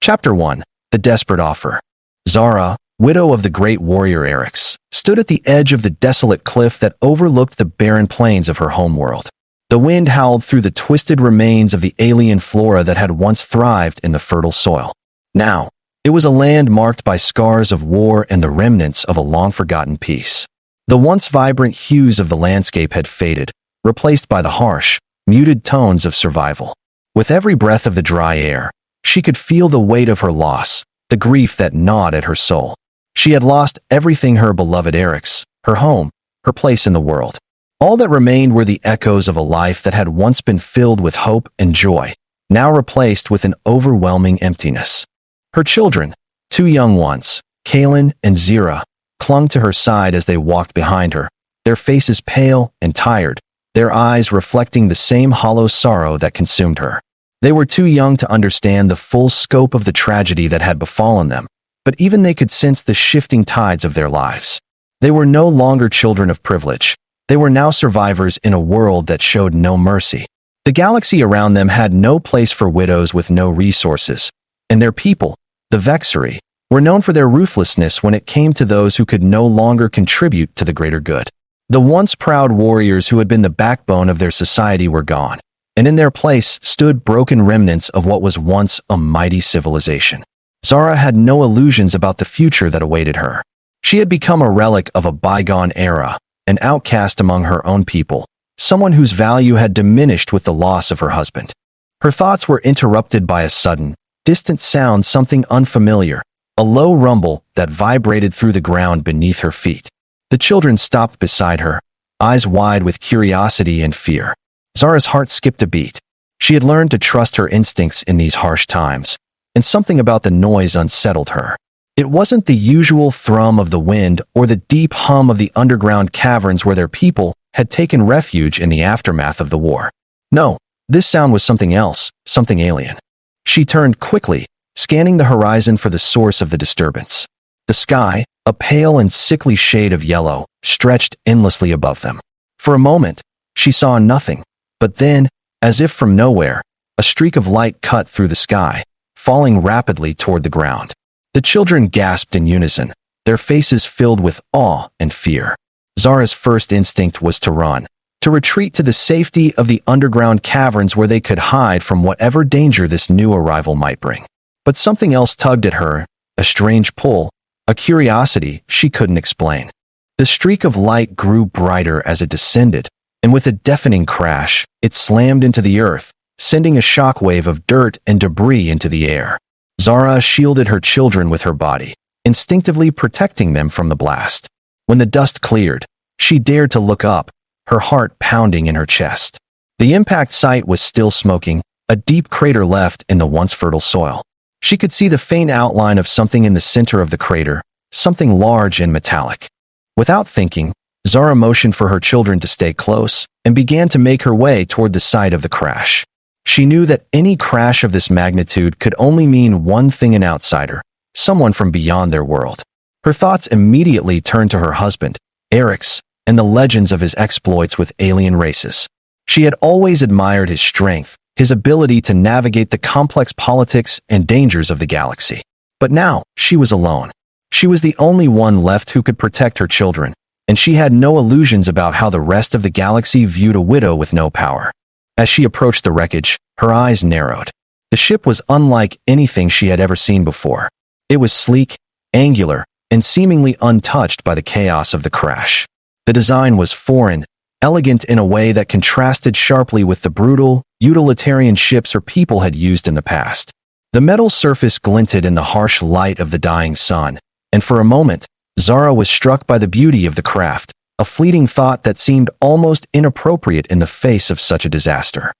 Chapter 1. The Desperate Offer. Zara, widow of the great warrior Eryx, stood at the edge of the desolate cliff that overlooked the barren plains of her homeworld. The wind howled through the twisted remains of the alien flora that had once thrived in the fertile soil. Now, it was a land marked by scars of war and the remnants of a long-forgotten peace. The once vibrant hues of the landscape had faded, replaced by the harsh, muted tones of survival. With every breath of the dry air, she could feel the weight of her loss, the grief that gnawed at her soul. She had lost everything: her beloved Eryx, her home, her place in the world. All that remained were the echoes of a life that had once been filled with hope and joy, now replaced with an overwhelming emptiness. Her children, two young ones, Kaelin and Zira, clung to her side as they walked behind her, their faces pale and tired, their eyes reflecting the same hollow sorrow that consumed her. They were too young to understand the full scope of the tragedy that had befallen them, but even they could sense the shifting tides of their lives. They were no longer children of privilege. They were now survivors in a world that showed no mercy. The galaxy around them had no place for widows with no resources, and their people, the Vexari, were known for their ruthlessness when it came to those who could no longer contribute to the greater good. The once proud warriors who had been the backbone of their society were gone, and in their place stood broken remnants of what was once a mighty civilization. Zara had no illusions about the future that awaited her. She had become a relic of a bygone era, an outcast among her own people, someone whose value had diminished with the loss of her husband. Her thoughts were interrupted by a sudden, distant sound, something unfamiliar, a low rumble that vibrated through the ground beneath her feet. The children stopped beside her, eyes wide with curiosity and fear. Zara's heart skipped a beat. She had learned to trust her instincts in these harsh times, and something about the noise unsettled her. It wasn't the usual thrum of the wind or the deep hum of the underground caverns where their people had taken refuge in the aftermath of the war. No, this sound was something else, something alien. She turned quickly, scanning the horizon for the source of the disturbance. The sky, a pale and sickly shade of yellow, stretched endlessly above them. For a moment, she saw nothing, but then, as if from nowhere, a streak of light cut through the sky, falling rapidly toward the ground. The children gasped in unison, their faces filled with awe and fear. Zara's first instinct was to run, to retreat to the safety of the underground caverns where they could hide from whatever danger this new arrival might bring. But something else tugged at her, a strange pull, a curiosity she couldn't explain. The streak of light grew brighter as it descended, and with a deafening crash, it slammed into the earth, sending a shockwave of dirt and debris into the air. Zara shielded her children with her body, instinctively protecting them from the blast. When the dust cleared, she dared to look up, her heart pounding in her chest. The impact site was still smoking, a deep crater left in the once fertile soil. She could see the faint outline of something in the center of the crater, something large and metallic. Without thinking, Zara motioned for her children to stay close and began to make her way toward the site of the crash. She knew that any crash of this magnitude could only mean one thing: an outsider, someone from beyond their world. Her thoughts immediately turned to her husband, Eryx, and the legends of his exploits with alien races. She had always admired his strength, his ability to navigate the complex politics and dangers of the galaxy. But now, she was alone. She was the only one left who could protect her children, and she had no illusions about how the rest of the galaxy viewed a widow with no power. As she approached the wreckage, her eyes narrowed. The ship was unlike anything she had ever seen before. It was sleek, angular, and seemingly untouched by the chaos of the crash. The design was foreign, elegant in a way that contrasted sharply with the brutal, utilitarian ships her people had used in the past. The metal surface glinted in the harsh light of the dying sun, and for a moment, Zara was struck by the beauty of the craft, a fleeting thought that seemed almost inappropriate in the face of such a disaster.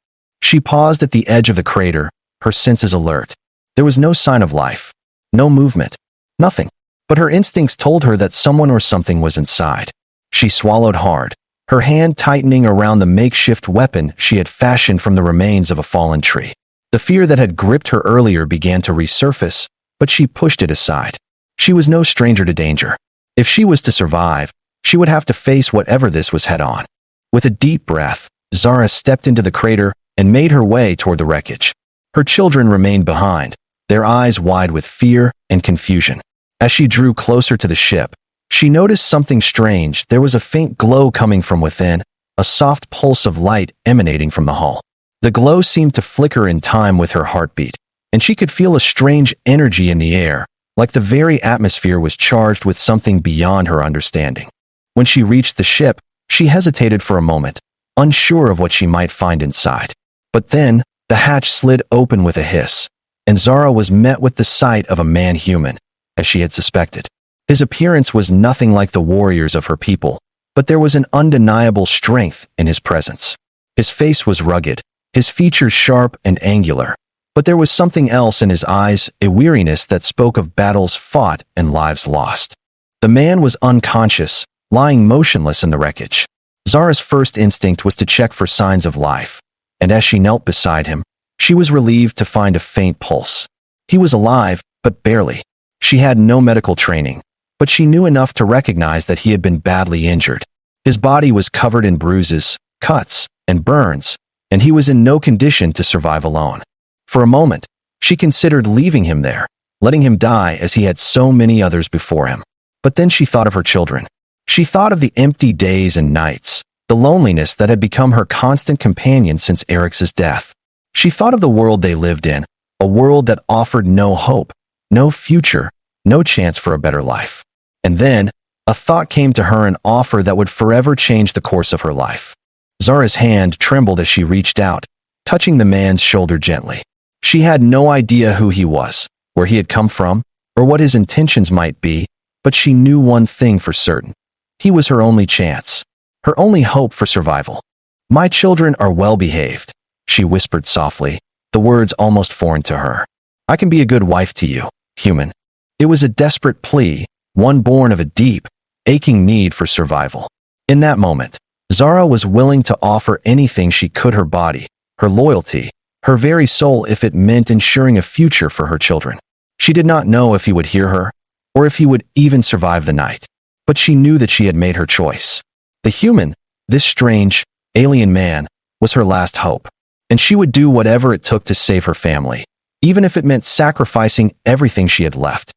She paused at the edge of the crater, her senses alert. There was no sign of life, no movement, nothing. But her instincts told her that someone or something was inside. She swallowed hard, her hand tightening around the makeshift weapon she had fashioned from the remains of a fallen tree. The fear that had gripped her earlier began to resurface, but she pushed it aside. She was no stranger to danger. If she was to survive, she would have to face whatever this was head-on. With a deep breath, Zara stepped into the crater and made her way toward the wreckage. Her children remained behind, their eyes wide with fear and confusion. As she drew closer to the ship, she noticed something strange. There was a faint glow coming from within, a soft pulse of light emanating from the hull. The glow seemed to flicker in time with her heartbeat, and she could feel a strange energy in the air, like the very atmosphere was charged with something beyond her understanding. When she reached the ship, she hesitated for a moment, unsure of what she might find inside. But then, the hatch slid open with a hiss, and Zara was met with the sight of a man-human, as she had suspected. His appearance was nothing like the warriors of her people, but there was an undeniable strength in his presence. His face was rugged, his features sharp and angular, but there was something else in his eyes, a weariness that spoke of battles fought and lives lost. The man was unconscious, lying motionless in the wreckage. Zara's first instinct was to check for signs of life, and as she knelt beside him, she was relieved to find a faint pulse. He was alive, but barely. She had no medical training, but she knew enough to recognize that he had been badly injured. His body was covered in bruises, cuts, and burns, and he was in no condition to survive alone. For a moment, she considered leaving him there, letting him die as he had so many others before him. But then she thought of her children. She thought of the empty days and nights, the loneliness that had become her constant companion since Eric's death. She thought of the world they lived in, a world that offered no hope, no future, no chance for a better life. And then, a thought came to her, an offer that would forever change the course of her life. Zara's hand trembled as she reached out, touching the man's shoulder gently. She had no idea who he was, where he had come from, or what his intentions might be, but she knew one thing for certain. He was her only chance, her only hope for survival. "My children are well-behaved," she whispered softly, the words almost foreign to her. "I can be a good wife to you, human." It was a desperate plea, one born of a deep, aching need for survival. In that moment, Zara was willing to offer anything she could, her body, her loyalty, her very soul, if it meant ensuring a future for her children. She did not know if he would hear her, or if he would even survive the night, but she knew that she had made her choice. The human, this strange, alien man, was her last hope, and she would do whatever it took to save her family, even if it meant sacrificing everything she had left.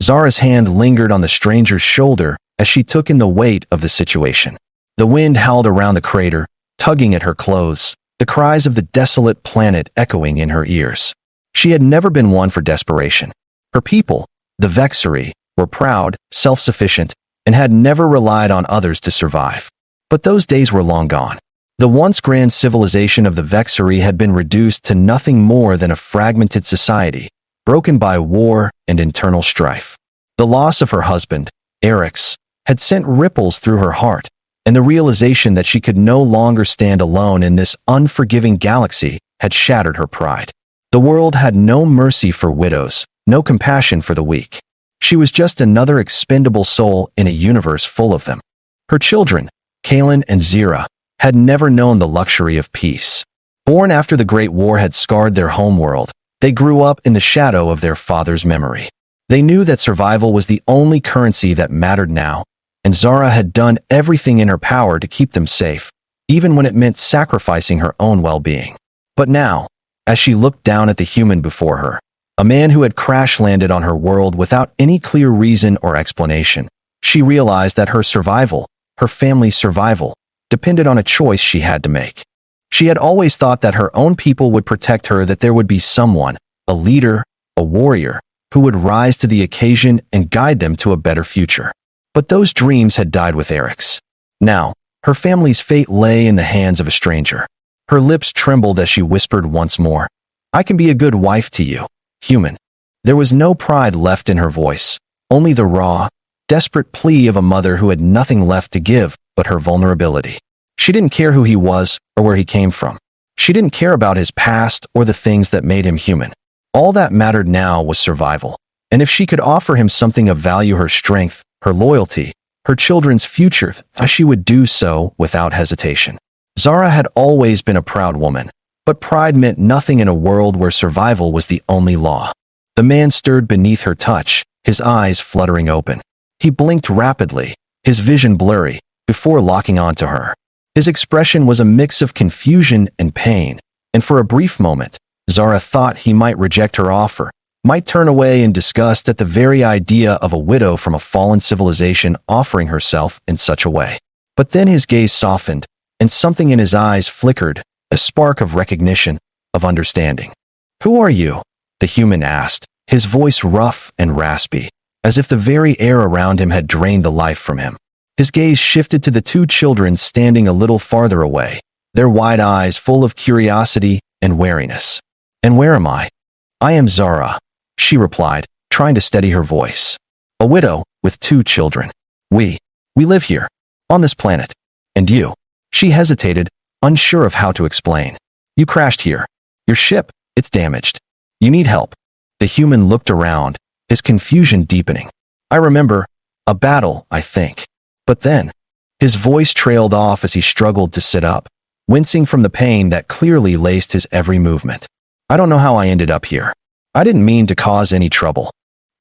Zara's hand lingered on the stranger's shoulder as she took in the weight of the situation. The wind howled around the crater, tugging at her clothes, the cries of the desolate planet echoing in her ears. She had never been one for desperation. Her people, the Vexari, were proud, self-sufficient, and had never relied on others to survive. But those days were long gone. The once grand civilization of the Vexari had been reduced to nothing more than a fragmented society, broken by war and internal strife. The loss of her husband, Eric's, had sent ripples through her heart, and the realization that she could no longer stand alone in this unforgiving galaxy had shattered her pride. The world had no mercy for widows, no compassion for the weak. She was just another expendable soul in a universe full of them. Her children, Kaelin and Zira, had never known the luxury of peace. Born after the Great War had scarred their homeworld, they grew up in the shadow of their father's memory. They knew that survival was the only currency that mattered now, and Zara had done everything in her power to keep them safe, even when it meant sacrificing her own well-being. But now, as she looked down at the human before her, a man who had crash-landed on her world without any clear reason or explanation, she realized that her survival, her family's survival, depended on a choice she had to make. She had always thought that her own people would protect her, that there would be someone, a leader, a warrior, who would rise to the occasion and guide them to a better future. But those dreams had died with Eric's. Now, her family's fate lay in the hands of a stranger. Her lips trembled as she whispered once more, "I can be a good wife to you, human." There was no pride left in her voice, only the raw, desperate plea of a mother who had nothing left to give but her vulnerability. She didn't care who he was or where he came from. She didn't care about his past or the things that made him human. All that mattered now was survival, and if she could offer him something of value, her strength, her loyalty, her children's future, she would do so without hesitation. Zara had always been a proud woman, but pride meant nothing in a world where survival was the only law. The man stirred beneath her touch, his eyes fluttering open. He blinked rapidly, his vision blurry, before locking onto her. His expression was a mix of confusion and pain, and for a brief moment, Zara thought he might reject her offer, might turn away in disgust at the very idea of a widow from a fallen civilization offering herself in such a way. But then his gaze softened, and something in his eyes flickered, a spark of recognition, of understanding. "Who are you?" the human asked, his voice rough and raspy, as if the very air around him had drained the life from him. His gaze shifted to the two children standing a little farther away, their wide eyes full of curiosity and wariness. "And where am I?" "I am Zara," she replied, trying to steady her voice. "A widow with 2 children. We live here, on this planet. And you?" She hesitated, unsure of how to explain. "You crashed here. Your ship, it's damaged. You need help." The human looked around, his confusion deepening. "I remember, a battle, I think." But then, his voice trailed off as he struggled to sit up, wincing from the pain that clearly laced his every movement. "I don't know how I ended up here. I didn't mean to cause any trouble."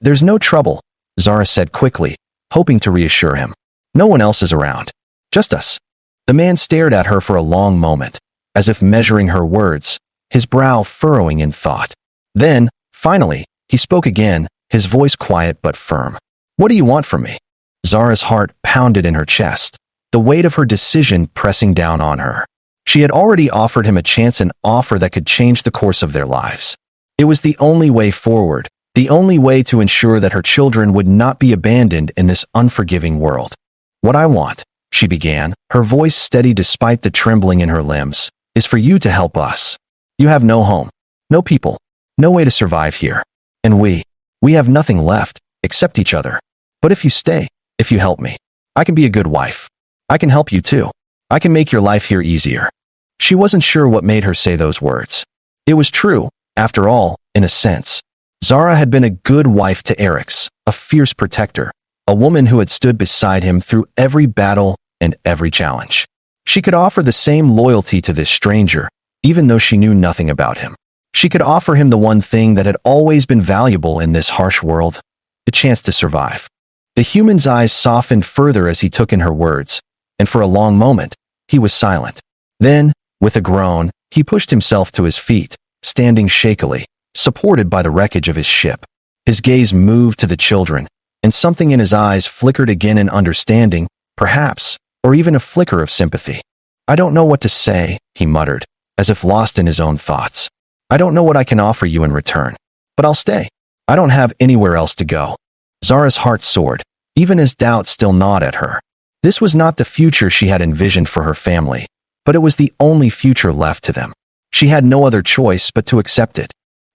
"There's no trouble," Zara said quickly, hoping to reassure him. "No one else is around. Just us." The man stared at her for a long moment, as if measuring her words, his brow furrowing in thought. Then, finally, he spoke again, his voice quiet but firm. "What do you want from me?" Zara's heart pounded in her chest, the weight of her decision pressing down on her. She had already offered him a chance, an offer that could change the course of their lives. It was the only way forward, the only way to ensure that her children would not be abandoned in this unforgiving world. "What I want," she began, her voice steady despite the trembling in her limbs, "is for you to help us. You have no home, no people, no way to survive here. And we have nothing left, except each other. But if you stay, if you help me, I can be a good wife. I can help you too. I can make your life here easier." She wasn't sure what made her say those words. It was true, after all, in a sense. Zara had been a good wife to Eric's, a fierce protector, a woman who had stood beside him through every battle and every challenge. She could offer the same loyalty to this stranger, even though she knew nothing about him. She could offer him the one thing that had always been valuable in this harsh world, the chance to survive. The human's eyes softened further as he took in her words, and for a long moment, he was silent. Then, with a groan, he pushed himself to his feet, standing shakily, supported by the wreckage of his ship. His gaze moved to the children, and something in his eyes flickered again in understanding, perhaps, or even a flicker of sympathy. "I don't know what to say," he muttered, as if lost in his own thoughts. "I don't know what I can offer you in return. But I'll stay. I don't have anywhere else to go." Zara's heart soared, even as doubt still gnawed at her. This was not the future she had envisioned for her family, but it was the only future left to them. She had no other choice but to accept it.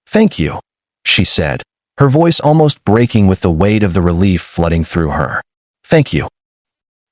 "Thank you," she said, her voice almost breaking with the weight of the relief flooding through her. "Thank you."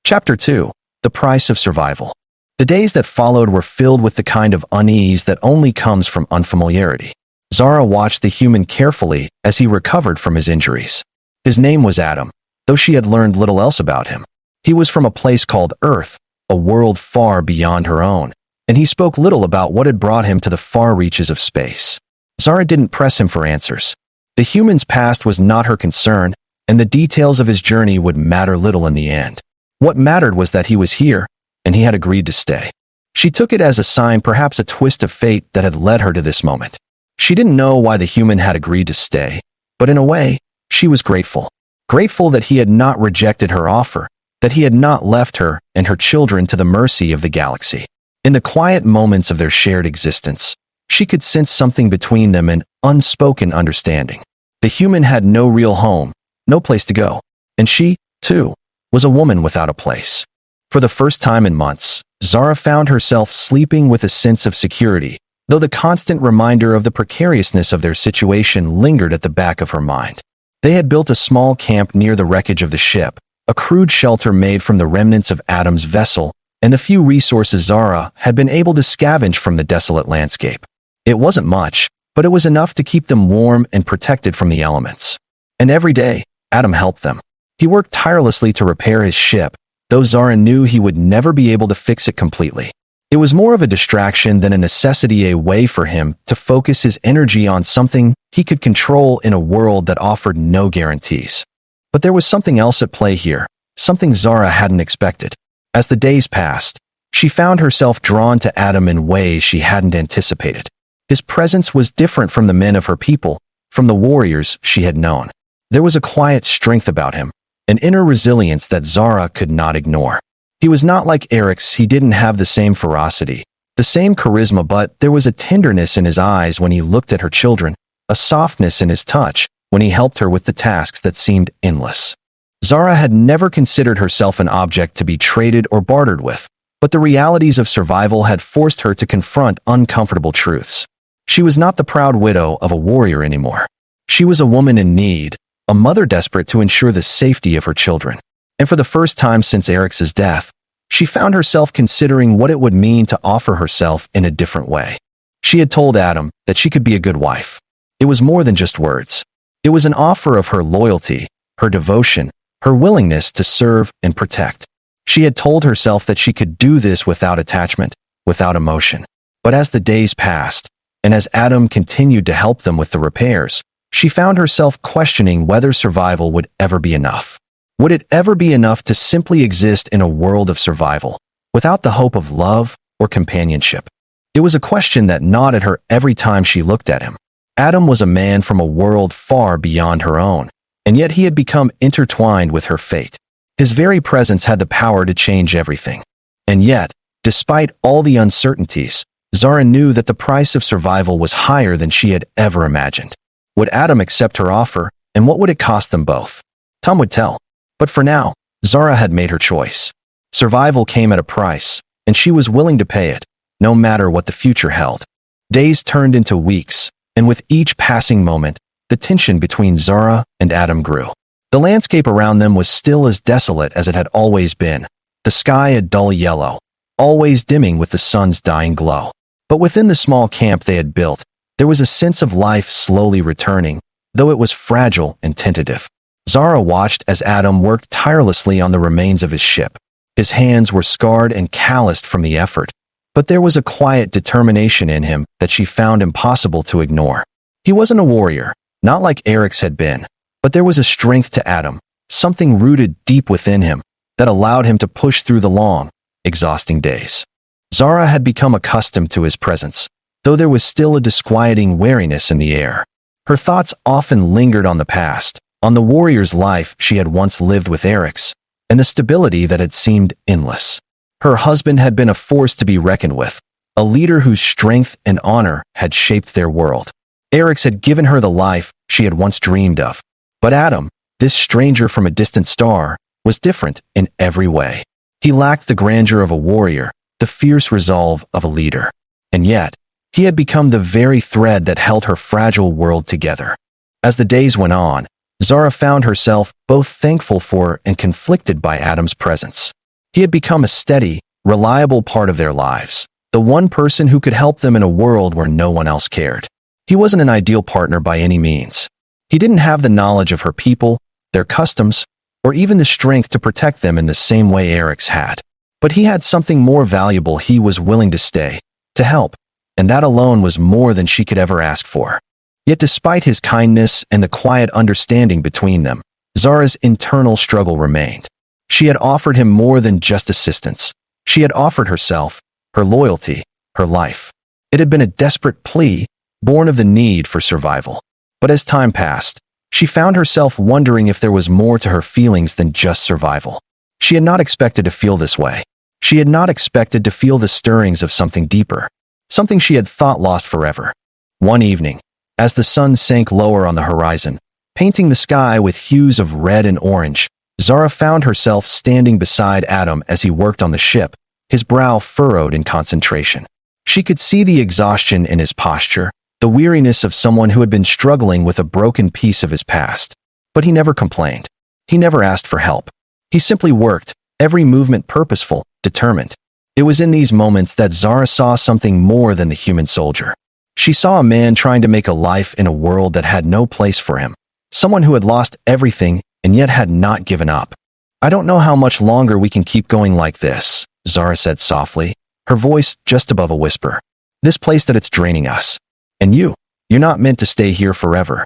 Chapter 2. The Price of Survival. The days that followed were filled with the kind of unease that only comes from unfamiliarity. Zara watched the human carefully as he recovered from his injuries. His name was Adam, though she had learned little else about him. He was from a place called Earth, a world far beyond her own, and he spoke little about what had brought him to the far reaches of space. Zara didn't press him for answers. The human's past was not her concern, and the details of his journey would matter little in the end. What mattered was that he was here, and he had agreed to stay. She took it as a sign, perhaps a twist of fate, that had led her to this moment. She didn't know why the human had agreed to stay, but in a way, she was grateful. Grateful that he had not rejected her offer, that he had not left her and her children to the mercy of the galaxy. In the quiet moments of their shared existence, she could sense something between them, an unspoken understanding. The human had no real home, no place to go, and she, too, was a woman without a place. For the first time in months, Zara found herself sleeping with a sense of security, though the constant reminder of the precariousness of their situation lingered at the back of her mind. They had built a small camp near the wreckage of the ship, a crude shelter made from the remnants of Adam's vessel, and the few resources Zara had been able to scavenge from the desolate landscape. It wasn't much, but it was enough to keep them warm and protected from the elements. And every day, Adam helped them. He worked tirelessly to repair his ship, though Zara knew he would never be able to fix it completely. It was more of a distraction than a necessity, a way for him to focus his energy on something he could control in a world that offered no guarantees. But there was something else at play here, something Zara hadn't expected. As the days passed, she found herself drawn to Adam in ways she hadn't anticipated. His presence was different from the men of her people, from the warriors she had known. There was a quiet strength about him, an inner resilience that Zara could not ignore. He was not like Eric's. He didn't have the same ferocity, the same charisma, but there was a tenderness in his eyes when he looked at her children, a softness in his touch when he helped her with the tasks that seemed endless. Zara had never considered herself an object to be traded or bartered with, but the realities of survival had forced her to confront uncomfortable truths. She was not the proud widow of a warrior anymore. She was a woman in need, a mother desperate to ensure the safety of her children. And for the first time since Eric's death, she found herself considering what it would mean to offer herself in a different way. She had told Adam that she could be a good wife. It was more than just words. It was an offer of her loyalty, her devotion, her willingness to serve and protect. She had told herself that she could do this without attachment, without emotion. But as the days passed, and as Adam continued to help them with the repairs, she found herself questioning whether survival would ever be enough. Would it ever be enough to simply exist in a world of survival, without the hope of love or companionship? It was a question that gnawed at her every time she looked at him. Adam was a man from a world far beyond her own, and yet he had become intertwined with her fate. His very presence had the power to change everything. And yet, despite all the uncertainties, Zara knew that the price of survival was higher than she had ever imagined. Would Adam accept her offer, and what would it cost them both? Time would tell. But for now, Zara had made her choice. Survival came at a price, and she was willing to pay it, no matter what the future held. Days turned into weeks, and with each passing moment, the tension between Zara and Adam grew. The landscape around them was still as desolate as it had always been, the sky a dull yellow, always dimming with the sun's dying glow. But within the small camp they had built, there was a sense of life slowly returning, though it was fragile and tentative. Zara watched as Adam worked tirelessly on the remains of his ship. His hands were scarred and calloused from the effort, but there was a quiet determination in him that she found impossible to ignore. He wasn't a warrior, not like Eric's had been, but there was a strength to Adam, something rooted deep within him, that allowed him to push through the long, exhausting days. Zara had become accustomed to his presence, though there was still a disquieting wariness in the air. Her thoughts often lingered on the past, on the warrior's life she had once lived with Eric's, and the stability that had seemed endless. Her husband had been a force to be reckoned with, a leader whose strength and honor had shaped their world. Eric's had given her the life she had once dreamed of. But Adam, this stranger from a distant star, was different in every way. He lacked the grandeur of a warrior, the fierce resolve of a leader. And yet, he had become the very thread that held her fragile world together. As the days went on, Zara found herself both thankful for and conflicted by Adam's presence. He had become a steady, reliable part of their lives, the one person who could help them in a world where no one else cared. He wasn't an ideal partner by any means. He didn't have the knowledge of her people, their customs, or even the strength to protect them in the same way Eric's had. But he had something more valuable. He was willing to stay, to help, and that alone was more than she could ever ask for. Yet despite his kindness and the quiet understanding between them, Zara's internal struggle remained. She had offered him more than just assistance. She had offered herself, her loyalty, her life. It had been a desperate plea, born of the need for survival. But as time passed, she found herself wondering if there was more to her feelings than just survival. She had not expected to feel this way. She had not expected to feel the stirrings of something deeper, something she had thought lost forever. One evening, as the sun sank lower on the horizon, painting the sky with hues of red and orange, Zara found herself standing beside Adam as he worked on the ship, his brow furrowed in concentration. She could see the exhaustion in his posture, the weariness of someone who had been struggling with a broken piece of his past. But he never complained. He never asked for help. He simply worked, every movement purposeful, determined. It was in these moments that Zara saw something more than the human soldier. She saw a man trying to make a life in a world that had no place for him, someone who had lost everything and yet had not given up. "I don't know how much longer we can keep going like this," Zara said softly, her voice just above a whisper. "This place that it's draining us. And you're not meant to stay here forever."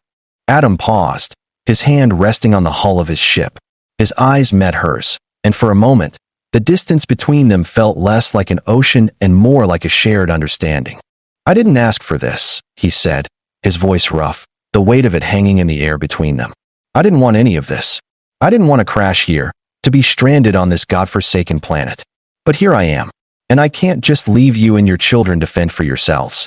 Adam paused, his hand resting on the hull of his ship. His eyes met hers, and for a moment, the distance between them felt less like an ocean and more like a shared understanding. "I didn't ask for this," he said, his voice rough, the weight of it hanging in the air between them. I didn't want any of this. I didn't want to crash here, to be stranded on this godforsaken planet. But here I am, and I can't just leave you and your children to fend for yourselves.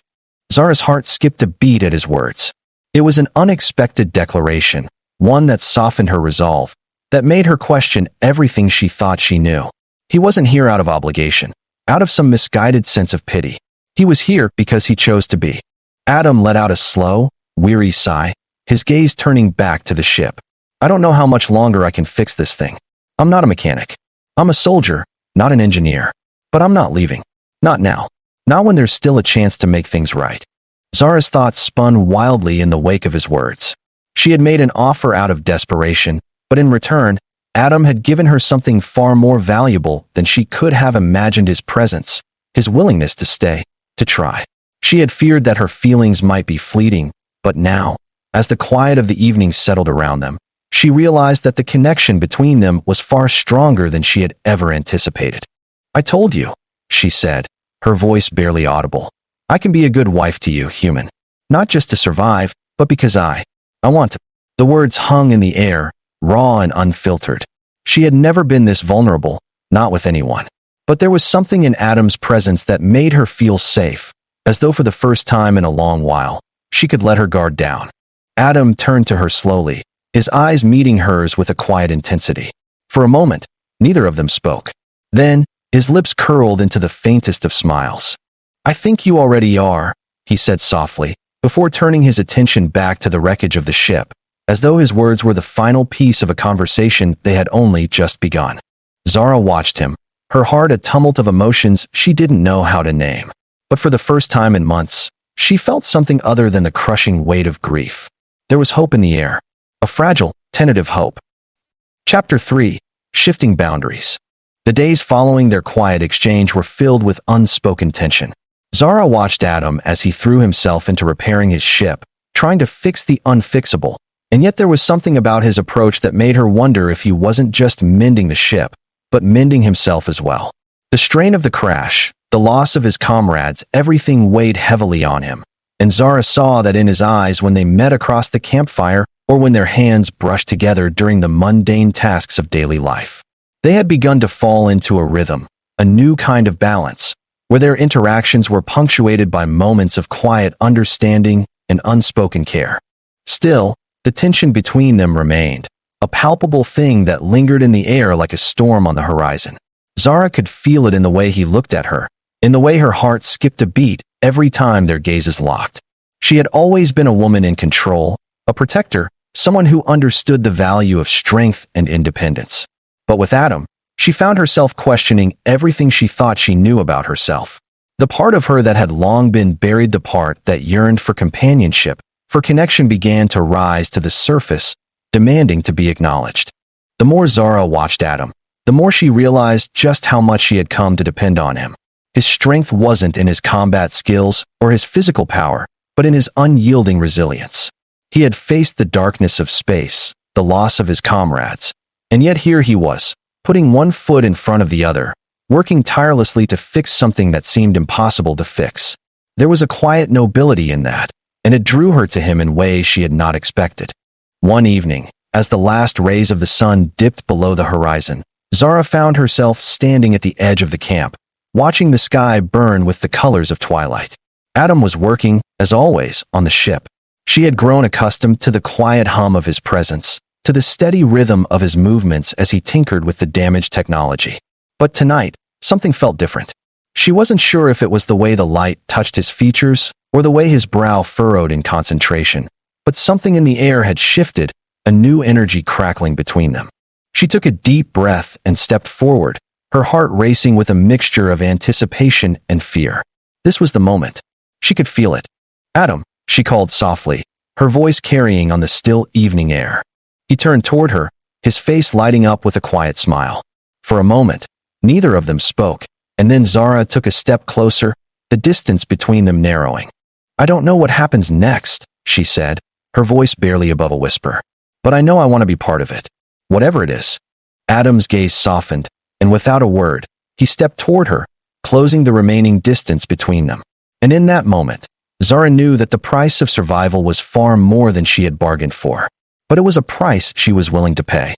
Zara's heart skipped a beat at his words. It was an unexpected declaration, one that softened her resolve, that made her question everything she thought she knew. He wasn't here out of obligation, out of some misguided sense of pity. He was here because he chose to be. Adam let out a slow, weary sigh, his gaze turning back to the ship. I don't know how much longer I can fix this thing. I'm not a mechanic. I'm a soldier, not an engineer. But I'm not leaving. Not now. Not when there's still a chance to make things right. Zara's thoughts spun wildly in the wake of his words. She had made an offer out of desperation, but in return, Adam had given her something far more valuable than she could have imagined: his presence, his willingness to stay, to try. She had feared that her feelings might be fleeting, but now, as the quiet of the evening settled around them, she realized that the connection between them was far stronger than she had ever anticipated. I told you, she said, her voice barely audible. I can be a good wife to you, human. Not just to survive, but because I want to. The words hung in the air, raw and unfiltered. She had never been this vulnerable, not with anyone. But there was something in Adam's presence that made her feel safe, as though for the first time in a long while, she could let her guard down. Adam turned to her slowly, his eyes meeting hers with a quiet intensity. For a moment, neither of them spoke. Then, his lips curled into the faintest of smiles. I think you already are, he said softly, before turning his attention back to the wreckage of the ship, as though his words were the final piece of a conversation they had only just begun. Zara watched him, her heart a tumult of emotions she didn't know how to name. But for the first time in months, she felt something other than the crushing weight of grief. There was hope in the air. A fragile, tentative hope. Chapter 3. Shifting Boundaries. The days following their quiet exchange were filled with unspoken tension. Zara watched Adam as he threw himself into repairing his ship, trying to fix the unfixable, and yet there was something about his approach that made her wonder if he wasn't just mending the ship, but mending himself as well. The strain of the crash, the loss of his comrades, everything weighed heavily on him, and Zara saw that in his eyes when they met across the campfire or when their hands brushed together during the mundane tasks of daily life. They had begun to fall into a rhythm, a new kind of balance, where their interactions were punctuated by moments of quiet understanding and unspoken care. Still, the tension between them remained, a palpable thing that lingered in the air like a storm on the horizon. Zara could feel it in the way he looked at her, in the way her heart skipped a beat every time their gazes locked. She had always been a woman in control, a protector, someone who understood the value of strength and independence. But with Adam, she found herself questioning everything she thought she knew about herself. The part of her that had long been buried, the part that yearned for companionship, for connection, began to rise to the surface, demanding to be acknowledged. The more Zara watched Adam, the more she realized just how much she had come to depend on him. His strength wasn't in his combat skills or his physical power, but in his unyielding resilience. He had faced the darkness of space, the loss of his comrades, and yet here he was, putting one foot in front of the other, working tirelessly to fix something that seemed impossible to fix. There was a quiet nobility in that, and it drew her to him in ways she had not expected. One evening, as the last rays of the sun dipped below the horizon, Zara found herself standing at the edge of the camp, watching the sky burn with the colors of twilight. Adam was working, as always, on the ship. She had grown accustomed to the quiet hum of his presence, to the steady rhythm of his movements as he tinkered with the damaged technology. But tonight, something felt different. She wasn't sure if it was the way the light touched his features or the way his brow furrowed in concentration, but something in the air had shifted, a new energy crackling between them. She took a deep breath and stepped forward, her heart racing with a mixture of anticipation and fear. This was the moment. She could feel it. Adam, she called softly, her voice carrying on the still evening air. He turned toward her, his face lighting up with a quiet smile. For a moment, neither of them spoke, and then Zara took a step closer, the distance between them narrowing. I don't know what happens next, she said, her voice barely above a whisper. But I know I want to be part of it. Whatever it is. Adam's gaze softened, and without a word, he stepped toward her, closing the remaining distance between them. And in that moment, Zara knew that the price of survival was far more than she had bargained for, but it was a price she was willing to pay.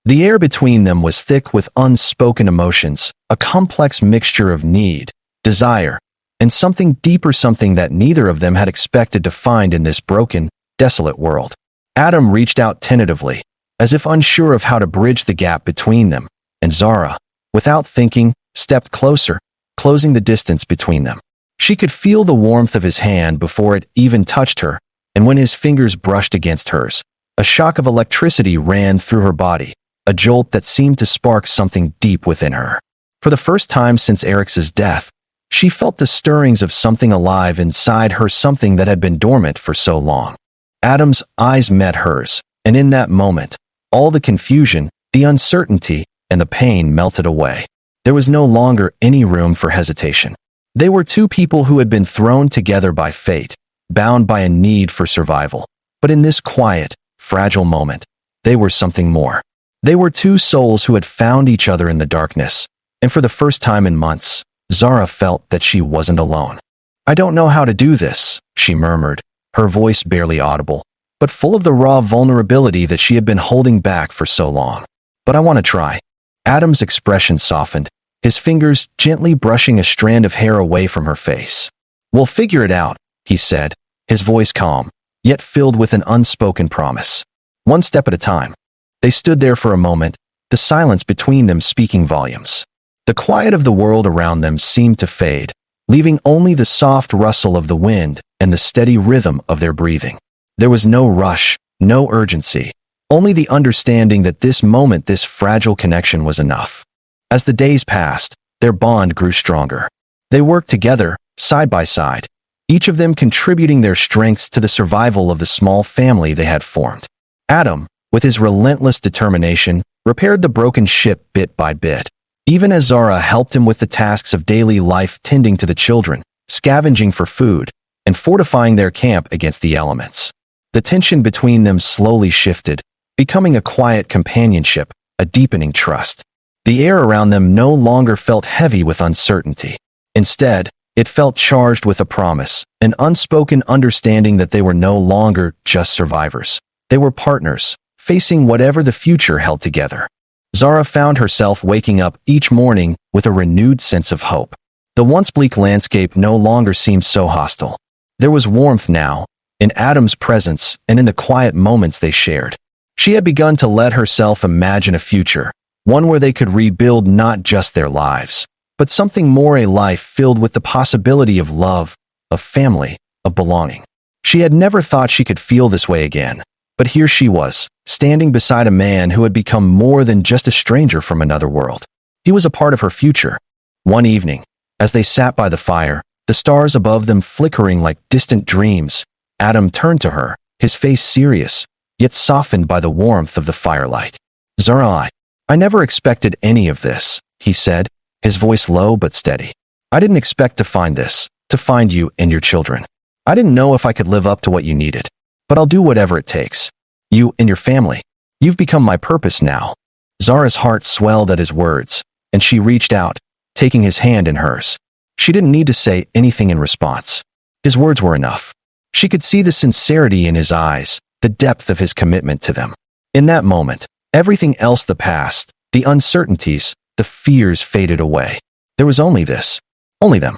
The air between them was thick with unspoken emotions, a complex mixture of need, desire, and something deeper, something that neither of them had expected to find in this broken, desolate world. Adam reached out tentatively, as if unsure of how to bridge the gap between them, and Zara, without thinking, stepped closer, closing the distance between them. She could feel the warmth of his hand before it even touched her, and when his fingers brushed against hers, a shock of electricity ran through her body, a jolt that seemed to spark something deep within her. For the first time since Eric's death, she felt the stirrings of something alive inside her, something that had been dormant for so long. Adam's eyes met hers, and in that moment, all the confusion, the uncertainty, and the pain melted away. There was no longer any room for hesitation. They were two people who had been thrown together by fate, bound by a need for survival. But in this quiet, fragile moment, they were something more. They were two souls who had found each other in the darkness, and for the first time in months, Zara felt that she wasn't alone. "I don't know how to do this," she murmured, her voice barely audible, but full of the raw vulnerability that she had been holding back for so long. "But I want to try." Adam's expression softened, his fingers gently brushing a strand of hair away from her face. "We'll figure it out," he said, his voice calm, yet filled with an unspoken promise. One step at a time. They stood there for a moment, the silence between them speaking volumes. The quiet of the world around them seemed to fade, leaving only the soft rustle of the wind and the steady rhythm of their breathing. There was no rush, no urgency, only the understanding that this moment, this fragile connection was enough. As the days passed, their bond grew stronger. They worked together, side by side, each of them contributing their strengths to the survival of the small family they had formed. Adam, with his relentless determination, repaired the broken ship bit by bit, even as Zara helped him with the tasks of daily life, tending to the children, scavenging for food, and fortifying their camp against the elements. The tension between them slowly shifted, becoming a quiet companionship, a deepening trust. The air around them no longer felt heavy with uncertainty. Instead, it felt charged with a promise, an unspoken understanding that they were no longer just survivors. They were partners, facing whatever the future held together. Zara found herself waking up each morning with a renewed sense of hope. The once bleak landscape no longer seemed so hostile. There was warmth now, in Adam's presence and in the quiet moments they shared. She had begun to let herself imagine a future, one where they could rebuild not just their lives, but something more, a life filled with the possibility of love, of family, of belonging. She had never thought she could feel this way again, but here she was, standing beside a man who had become more than just a stranger from another world. He was a part of her future. One evening, as they sat by the fire, the stars above them flickering like distant dreams, Adam turned to her, his face serious, yet softened by the warmth of the firelight. "Zara, I never expected any of this," he said, his voice low but steady. "I didn't expect to find this, to find you and your children. I didn't know if I could live up to what you needed. But I'll do whatever it takes. You and your family. You've become my purpose now." Zara's heart swelled at his words, and she reached out, taking his hand in hers. She didn't need to say anything in response. His words were enough. She could see the sincerity in his eyes, the depth of his commitment to them. In that moment, everything else, the past, the uncertainties, the fears faded away. There was only this. Only them.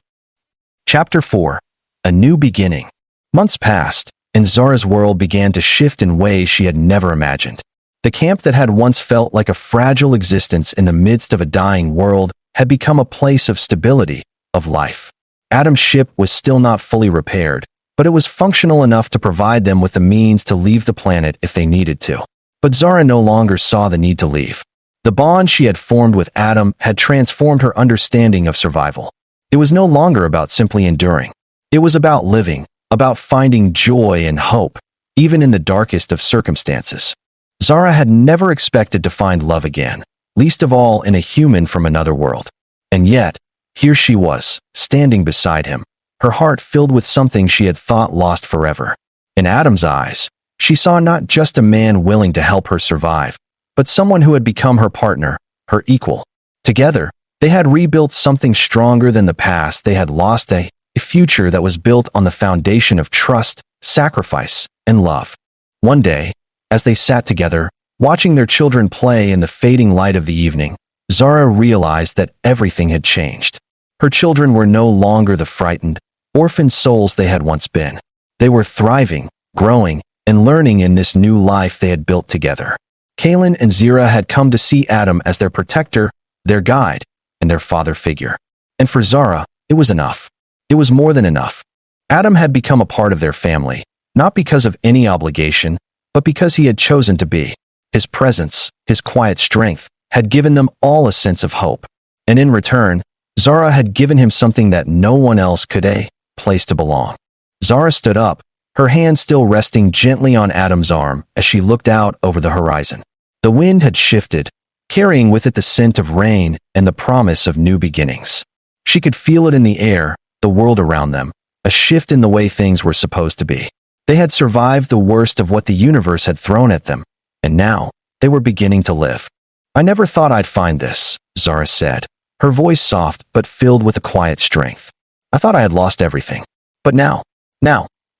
Chapter 4. A New Beginning. Months passed, and Zara's world began to shift in ways she had never imagined. The camp that had once felt like a fragile existence in the midst of a dying world had become a place of stability, of life. Adam's ship was still not fully repaired, but it was functional enough to provide them with the means to leave the planet if they needed to. But Zara no longer saw the need to leave. The bond she had formed with Adam had transformed her understanding of survival. It was no longer about simply enduring. It was about living, about finding joy and hope, even in the darkest of circumstances. Zara had never expected to find love again, least of all in a human from another world. And yet, here she was, standing beside him, her heart filled with something she had thought lost forever. In Adam's eyes, she saw not just a man willing to help her survive, but someone who had become her partner, her equal. Together, they had rebuilt something stronger than the past they had lost, a a future that was built on the foundation of trust, sacrifice, and love. One day, as they sat together, watching their children play in the fading light of the evening, Zara realized that everything had changed. Her children were no longer the frightened, orphaned souls they had once been. They were thriving, growing, and learning in this new life they had built together. Kaylin and Zira had come to see Adam as their protector, their guide, and their father figure. And for Zara, it was enough. It was more than enough. Adam had become a part of their family, not because of any obligation, but because he had chosen to be. His presence, his quiet strength, had given them all a sense of hope. And in return, Zara had given him something that no one else could, a place to belong. Zara stood up, her hand still resting gently on Adam's arm as she looked out over the horizon. The wind had shifted, carrying with it the scent of rain and the promise of new beginnings. She could feel it in the air, the world around them, a shift in the way things were supposed to be. They had survived the worst of what the universe had thrown at them, and now they were beginning to live. "I never thought I'd find this," Zara said, her voice soft but filled with a quiet strength. "I thought I had lost everything. But now,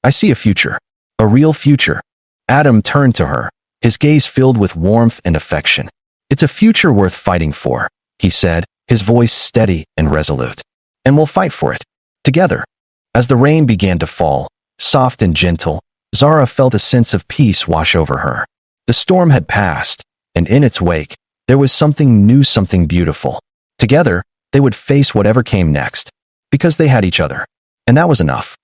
I see a future. A real future." Adam turned to her, his gaze filled with warmth and affection. "It's a future worth fighting for," he said, his voice steady and resolute. "And we'll fight for it. Together." As the rain began to fall, soft and gentle, Zara felt a sense of peace wash over her. The storm had passed, and in its wake, there was something new, something beautiful. Together, they would face whatever came next, because they had each other. And that was enough.